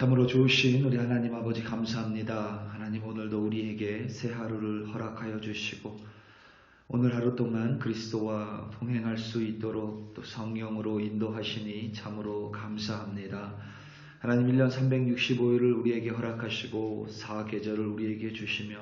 참으로 좋으신 우리 하나님 아버지 감사합니다. 하나님 오늘도 우리에게 새 하루를 허락하여 주시고 오늘 하루 동안 그리스도와 동행할 수 있도록 또 성령으로 인도하시니 참으로 감사합니다. 하나님 1년 365일을 우리에게 허락하시고 사계절을 우리에게 주시며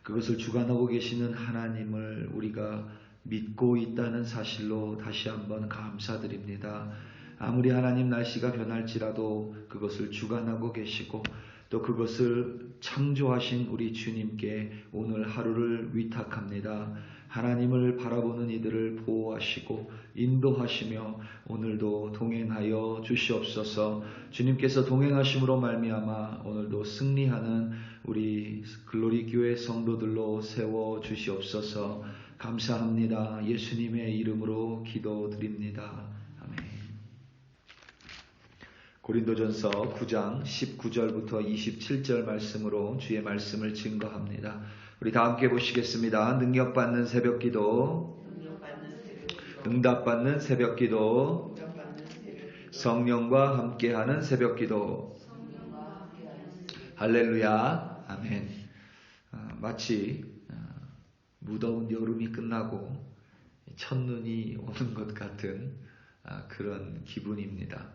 그것을 주관하고 계시는 하나님을 우리가 믿고 있다는 사실로 다시 한번 감사드립니다. 아무리 하나님 날씨가 변할지라도 그것을 주관하고 계시고 또 그것을 창조하신 우리 주님께 오늘 하루를 위탁합니다. 하나님을 바라보는 이들을 보호하시고 인도하시며 오늘도 동행하여 주시옵소서. 주님께서 동행하심으로 말미암아 오늘도 승리하는 우리 글로리 교회 성도들로 세워 주시옵소서. 감사합니다. 예수님의 이름으로 기도드립니다. 아멘. 고린도전서 9장 19절부터 27절 말씀으로 주의 말씀을 증거합니다. 우리 다 함께 보시겠습니다. 능력받는 새벽기도, 응답받는 새벽기도, 성령과 함께하는 새벽기도. 할렐루야. 아멘. 마치 무더운 여름이 끝나고 첫눈이 오는 것 같은 그런 기분입니다.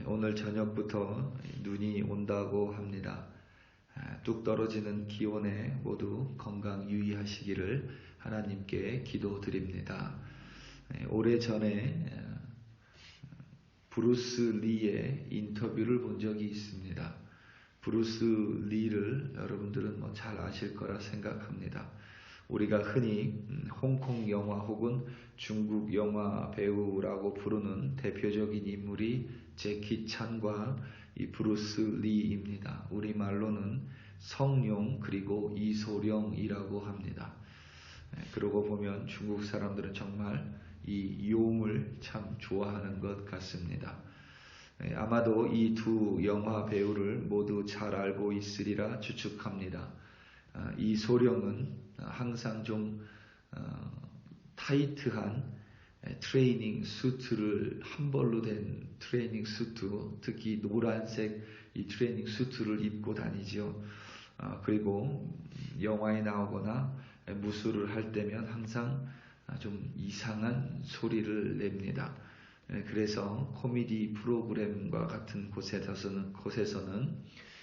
오늘 저녁부터 눈이 온다고 합니다. 뚝 떨어지는 기온에 모두 건강 유의하시기를 하나님께 기도드립니다. 오래전에 브루스 리의 인터뷰를 본 적이 있습니다. 브루스 리를 여러분들은 잘 아실 거라 생각합니다. 우리가 흔히 홍콩 영화 혹은 중국 영화 배우라고 부르는 대표적인 인물이 제키 찬과 이 브루스 리입니다. 우리말로는 성룡 그리고 이소룡이라고 합니다. 그러고 보면 중국 사람들은 정말 이 용을 참 좋아하는 것 같습니다. 아마도 이 두 영화 배우를 모두 잘 알고 있으리라 추측합니다. 이소룡은 항상 좀 타이트한 트레이닝 수트를 한 벌로 된 트레이닝 수트, 특히 노란색 이 트레이닝 수트를 입고 다니죠. 그리고 영화에 나오거나 무술을 할 때면 항상 좀 이상한 소리를 냅니다. 그래서 코미디 프로그램과 같은 곳에서는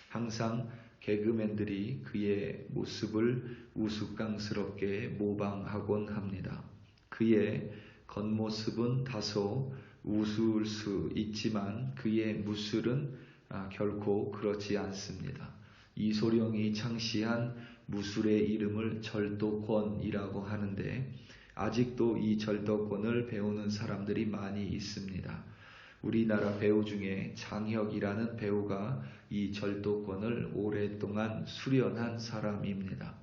항상 개그맨들이 그의 모습을 우스꽝스럽게 모방하곤 합니다. 그의 겉모습은 다소 우스울 수 있지만 그의 무술은 결코 그렇지 않습니다. 이소룡이 창시한 무술의 이름을 절도권이라고 하는데 아직도 이 절도권을 배우는 사람들이 많이 있습니다. 우리나라 배우 중에 장혁이라는 배우가 이 절도권을 오랫동안 수련한 사람입니다.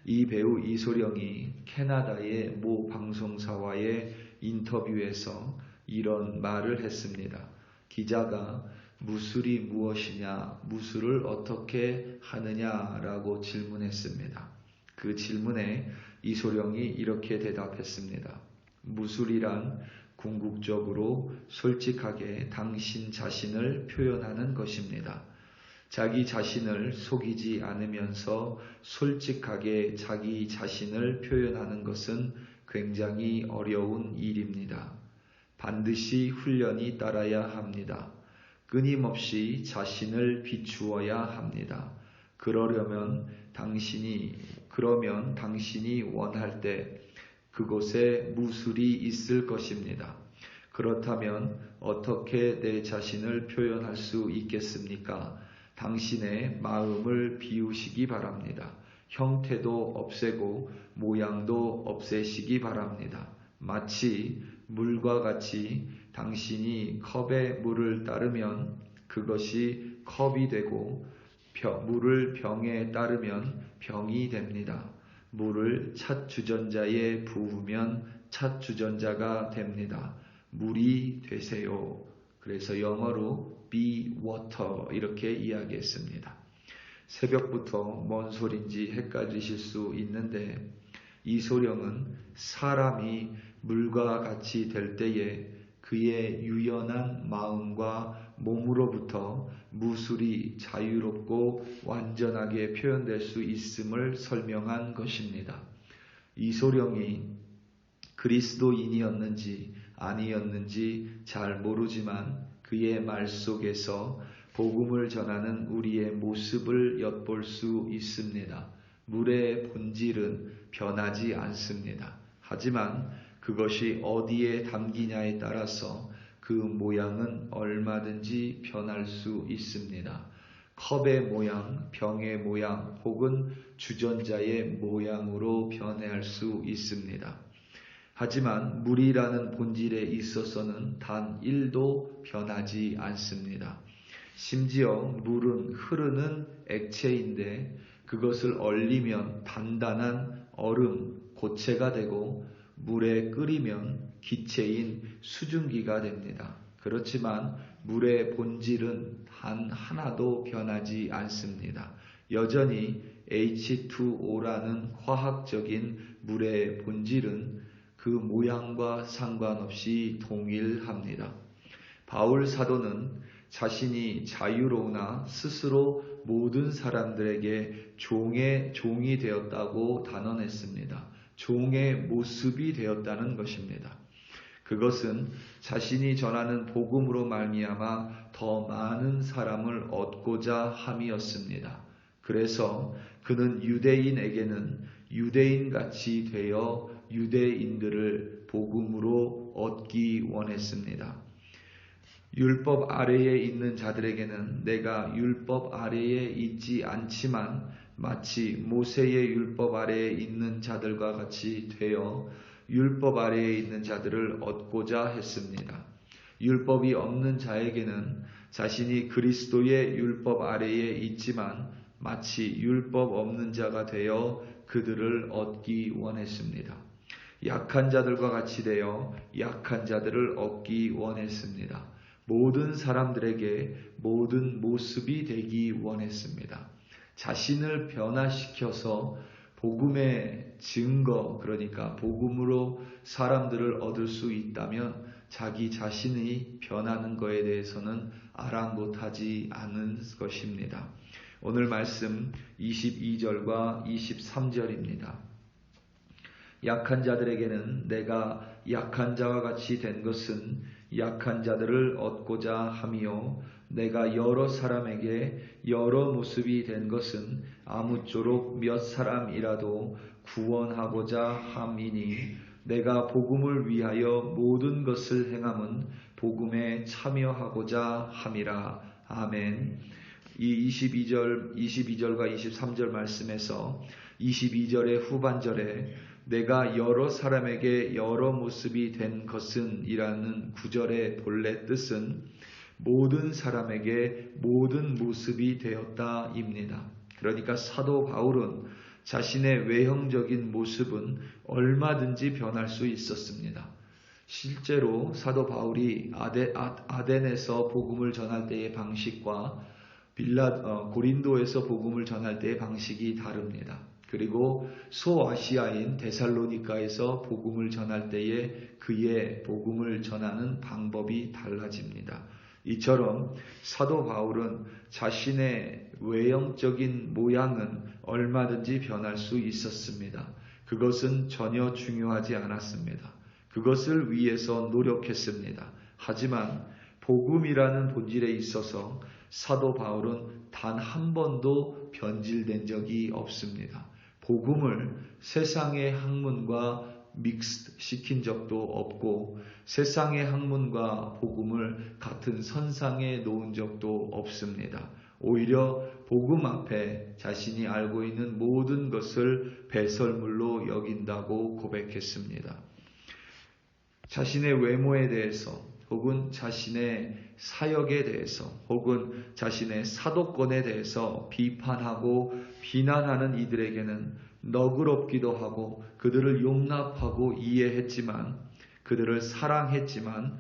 이 배우 이소룡이 캐나다의 모 방송사와의 인터뷰에서 이런 말을 했습니다. 기자가 무술이 무엇이냐, 무술을 어떻게 하느냐라고 질문했습니다. 그 질문에 이소룡이 이렇게 대답했습니다. 무술이란 궁극적으로 솔직하게 당신 자신을 표현하는 것입니다. 자기 자신을 속이지 않으면서 솔직하게 자기 자신을 표현하는 것은 굉장히 어려운 일입니다. 반드시 훈련이 따라야 합니다. 끊임없이 자신을 비추어야 합니다. 그러면 당신이 원할 때 그곳에 무술이 있을 것입니다. 그렇다면 어떻게 내 자신을 표현할 수 있겠습니까? 당신의 마음을 비우시기 바랍니다. 형태도 없애고 모양도 없애시기 바랍니다. 마치 물과 같이 당신이 컵에 물을 따르면 그것이 컵이 되고 물을 병에 따르면 병이 됩니다. 물을 찻 주전자에 부으면 찻 주전자가 됩니다. 물이 되세요. 그래서 영어로 be water 이렇게 이야기했습니다. 새벽부터 뭔 소린지 헷갈리실 수 있는데 이소룡은 사람이 물과 같이 될 때에 그의 유연한 마음과 몸으로부터 무술이 자유롭고 완전하게 표현될 수 있음을 설명한 것입니다. 이소령이 그리스도인이었는지 아니었는지 잘 모르지만 그의 말 속에서 복음을 전하는 우리의 모습을 엿볼 수 있습니다. 물의 본질은 변하지 않습니다. 하지만 그것이 어디에 담기냐에 따라서 그 모양은 얼마든지 변할 수 있습니다. 컵의 모양, 병의 모양 혹은 주전자의 모양으로 변해할 수 있습니다. 하지만 물이라는 본질에 있어서는 단 1도 변하지 않습니다. 심지어 물은 흐르는 액체인데 그것을 얼리면 단단한 얼음, 고체가 되고 물에 끓이면 기체인 수증기가 됩니다. 그렇지만 물의 본질은 단 하나도 변하지 않습니다. 여전히 H2O라는 화학적인 물의 본질은 그 모양과 상관없이 동일합니다. 바울 사도는 자신이 자유로우나 스스로 모든 사람들에게 종이 되었다고 단언했습니다. 종의 모습이 되었다는 것입니다. 그것은 자신이 전하는 복음으로 말미암아 더 많은 사람을 얻고자 함이었습니다. 그래서 그는 유대인에게는 유대인같이 되어 유대인들을 복음으로 얻기 원했습니다. 율법 아래에 있는 자들에게는 내가 율법 아래에 있지 않지만 마치 모세의 율법 아래에 있는 자들과 같이 되어 율법 아래에 있는 자들을 얻고자 했습니다. 율법이 없는 자에게는 자신이 그리스도의 율법 아래에 있지만 마치 율법 없는 자가 되어 그들을 얻기 원했습니다. 약한 자들과 같이 되어 약한 자들을 얻기 원했습니다. 모든 사람들에게 모든 모습이 되기 원했습니다. 자신을 변화시켜서 복음의 증거, 그러니까 복음으로 사람들을 얻을 수 있다면 자기 자신이 변하는 것에 대해서는 아랑곳하지 않은 것입니다. 오늘 말씀 22절과 23절입니다. 약한 자들에게는 내가 약한 자와 같이 된 것은 약한 자들을 얻고자 함이요 내가 여러 사람에게 여러 모습이 된 것은 아무쪼록 몇 사람이라도 구원하고자 함이니 내가 복음을 위하여 모든 것을 행함은 복음에 참여하고자 함이라. 아멘. 이 22절과 23절 말씀에서 22절의 후반절에 내가 여러 사람에게 여러 모습이 된 것은 이라는 구절의 본래 뜻은 모든 사람에게 모든 모습이 되었다입니다. 그러니까 사도 바울은 자신의 외형적인 모습은 얼마든지 변할 수 있었습니다. 실제로 사도 바울이 아덴에서 복음을 전할 때의 방식과 고린도에서 복음을 전할 때의 방식이 다릅니다. 그리고 소아시아인 데살로니가에서 복음을 전할 때에 그의 복음을 전하는 방법이 달라집니다. 이처럼 사도 바울은 자신의 외형적인 모양은 얼마든지 변할 수 있었습니다. 그것은 전혀 중요하지 않았습니다. 그것을 위해서 노력했습니다. 하지만 복음이라는 본질에 있어서 사도 바울은 단 한 번도 변질된 적이 없습니다. 복음을 세상의 학문과 믹스 시킨 적도 없고 세상의 학문과 복음을 같은 선상에 놓은 적도 없습니다. 오히려 복음 앞에 자신이 알고 있는 모든 것을 배설물로 여긴다고 고백했습니다. 자신의 외모에 대해서 혹은 자신의 사역에 대해서 혹은 자신의 사도권에 대해서 비판하고 비난하는 이들에게는 너그럽기도 하고 그들을 용납하고 이해했지만 그들을 사랑했지만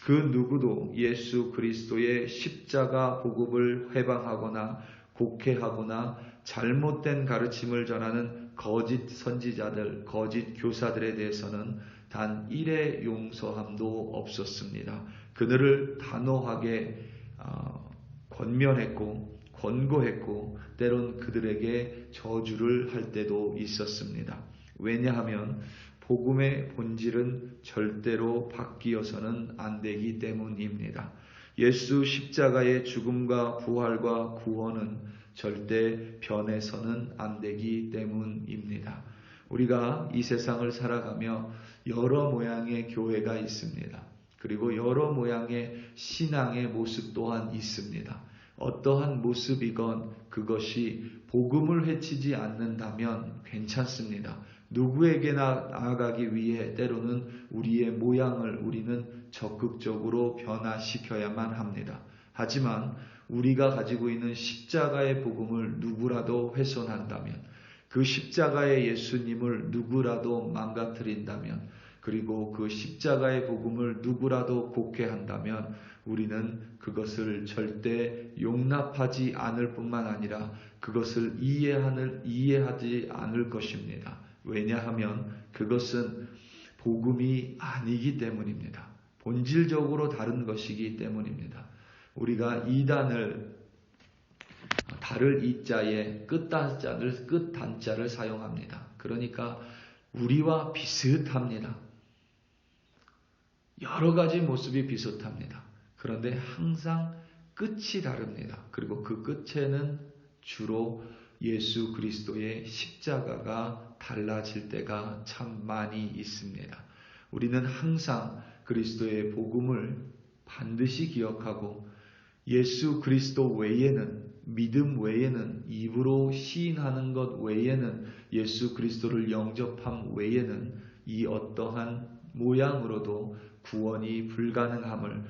그 누구도 예수 그리스도의 십자가 복음을 회방하거나 곡해하거나 잘못된 가르침을 전하는 거짓 선지자들, 거짓 교사들에 대해서는 단 1의 용서함도 없었습니다. 그들을 단호하게 권면했고 권고했고 때론 그들에게 저주를 할 때도 있었습니다. 왜냐하면 복음의 본질은 절대로 바뀌어서는 안 되기 때문입니다. 예수 십자가의 죽음과 부활과 구원은 절대 변해서는 안 되기 때문입니다. 우리가 이 세상을 살아가며 여러 모양의 교회가 있습니다. 그리고 여러 모양의 신앙의 모습 또한 있습니다. 어떠한 모습이건 그것이 복음을 해치지 않는다면 괜찮습니다. 누구에게나 나아가기 위해 때로는 우리의 모양을 우리는 적극적으로 변화시켜야만 합니다. 하지만 우리가 가지고 있는 십자가의 복음을 누구라도 훼손한다면, 그 십자가의 예수님을 누구라도 망가뜨린다면, 그리고 그 십자가의 복음을 누구라도 곡해한다면 우리는 그것을 절대 용납하지 않을 뿐만 아니라 그것을 이해하지 않을 것입니다. 왜냐하면 그것은 복음이 아니기 때문입니다. 본질적으로 다른 것이기 때문입니다. 우리가 이단을 다를 이자에 끝단자를 사용합니다. 그러니까 우리와 비슷합니다. 여러 가지 모습이 비슷합니다. 그런데 항상 끝이 다릅니다. 그리고 그 끝에는 주로 예수 그리스도의 십자가가 달라질 때가 참 많이 있습니다. 우리는 항상 그리스도의 복음을 반드시 기억하고 예수 그리스도 외에는, 믿음 외에는, 입으로 시인하는 것 외에는, 예수 그리스도를 영접함 외에는 이 어떠한 모양으로도 구원이 불가능함을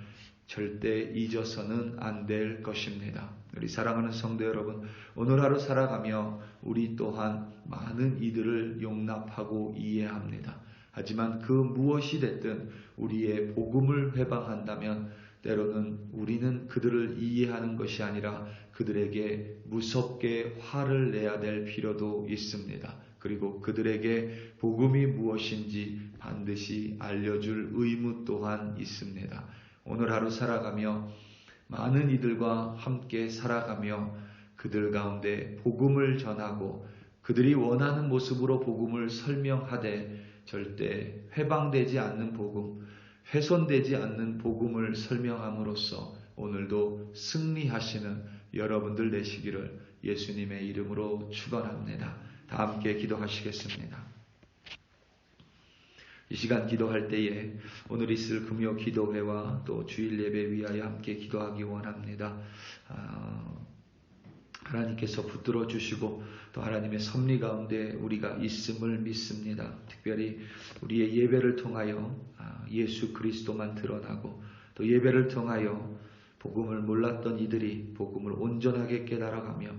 절대 잊어서는 안 될 것입니다. 우리 사랑하는 성도 여러분, 오늘 하루 살아가며 우리 또한 많은 이들을 용납하고 이해합니다. 하지만 그 무엇이 됐든 우리의 복음을 회방한다면 때로는 우리는 그들을 이해하는 것이 아니라 그들에게 무섭게 화를 내야 될 필요도 있습니다. 그리고 그들에게 복음이 무엇인지 반드시 알려줄 의무 또한 있습니다. 오늘 하루 살아가며 많은 이들과 함께 살아가며 그들 가운데 복음을 전하고 그들이 원하는 모습으로 복음을 설명하되 절대 회방되지 않는 복음, 훼손되지 않는 복음을 설명함으로써 오늘도 승리하시는 여러분들 되시기를 예수님의 이름으로 축원합니다. 다 함께 기도하시겠습니다. 이 시간 기도할 때에 오늘 있을 금요 기도회와 또 주일 예배 위하여 함께 기도하기 원합니다. 하나님께서 붙들어 주시고 또 하나님의 섭리 가운데 우리가 있음을 믿습니다. 특별히 우리의 예배를 통하여 예수 그리스도만 드러나고 또 예배를 통하여 복음을 몰랐던 이들이 복음을 온전하게 깨달아가며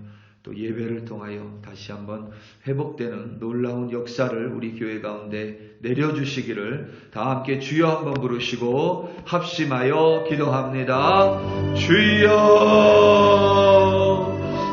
또 예배를 통하여 다시 한번 회복되는 놀라운 역사를 우리 교회 가운데 내려주시기를 다 함께 주여 한번 부르시고 합심하여 기도합니다. 주여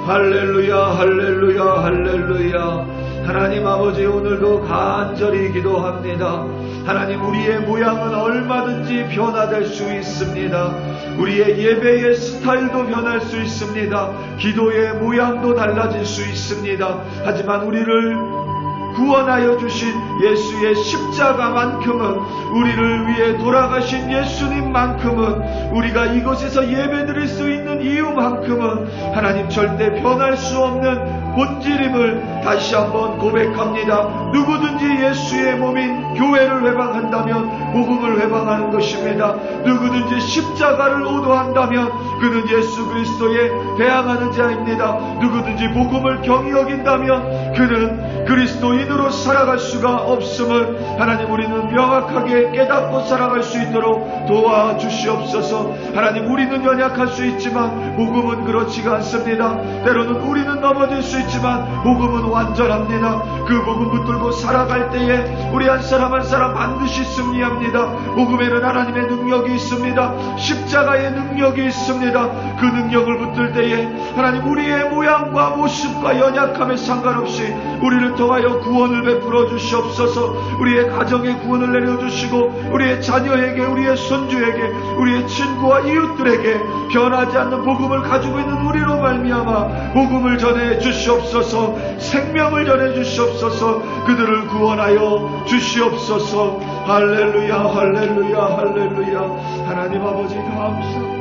할렐루야 할렐루야 할렐루야. 하나님 아버지, 오늘도 간절히 기도합니다. 하나님, 우리의 모양은 얼마든지 변화될 수 있습니다. 우리의 예배의 스타일도 변할 수 있습니다. 기도의 모양도 달라질 수 있습니다. 하지만 우리를 구원하여 주신 예수의 십자가만큼은, 우리를 위해 돌아가신 예수님만큼은, 우리가 이곳에서 예배드릴 수 있는 이유만큼은 하나님 절대 변할 수 없는 본질임을 다시 한번 고백합니다. 누구든지 예수의 몸인 교회를 회방한다면 복음을 회방하는 것입니다. 누구든지 십자가를 오도한다면 그는 예수 그리스도에 대항하는 자입니다. 누구든지 복음을 경히 여긴다면 그는 그리스도인으로 살아갈 수가 없음을 하나님, 우리는 명확하게 깨닫고 살아갈 수 있도록 도와주시옵소서. 하나님, 우리는 연약할 수 있지만 복음은 그렇지가 않습니다. 때로는 우리는 넘어질 수 있지만 복음은 완전합니다. 그 복음 붙들고 살아갈 때에 우리 한 사람 한 사람 반드시 승리합니다. 복음에는 하나님의 능력이 있습니다. 십자가의 능력이 있습니다. 그 능력을 붙들 때에 하나님 우리의 모양과 모습과 연약함에 상관없이 우리를 통하여 구원을 베풀어 주시옵소서. 우리의 가정에 구원을 내려주시고 우리의 자녀에게, 우리의 손주에게, 우리의 친구와 이웃들에게 변하지 않는 복음을 가지고 있는 우리로 말미암아 복음을 전해 주시옵소서. 생명을 전해 주시옵소서. 그들을 구원하여 주시옵소서. 할렐루야, 할렐루야, 할렐루야. 하나님 아버지 감사합니다.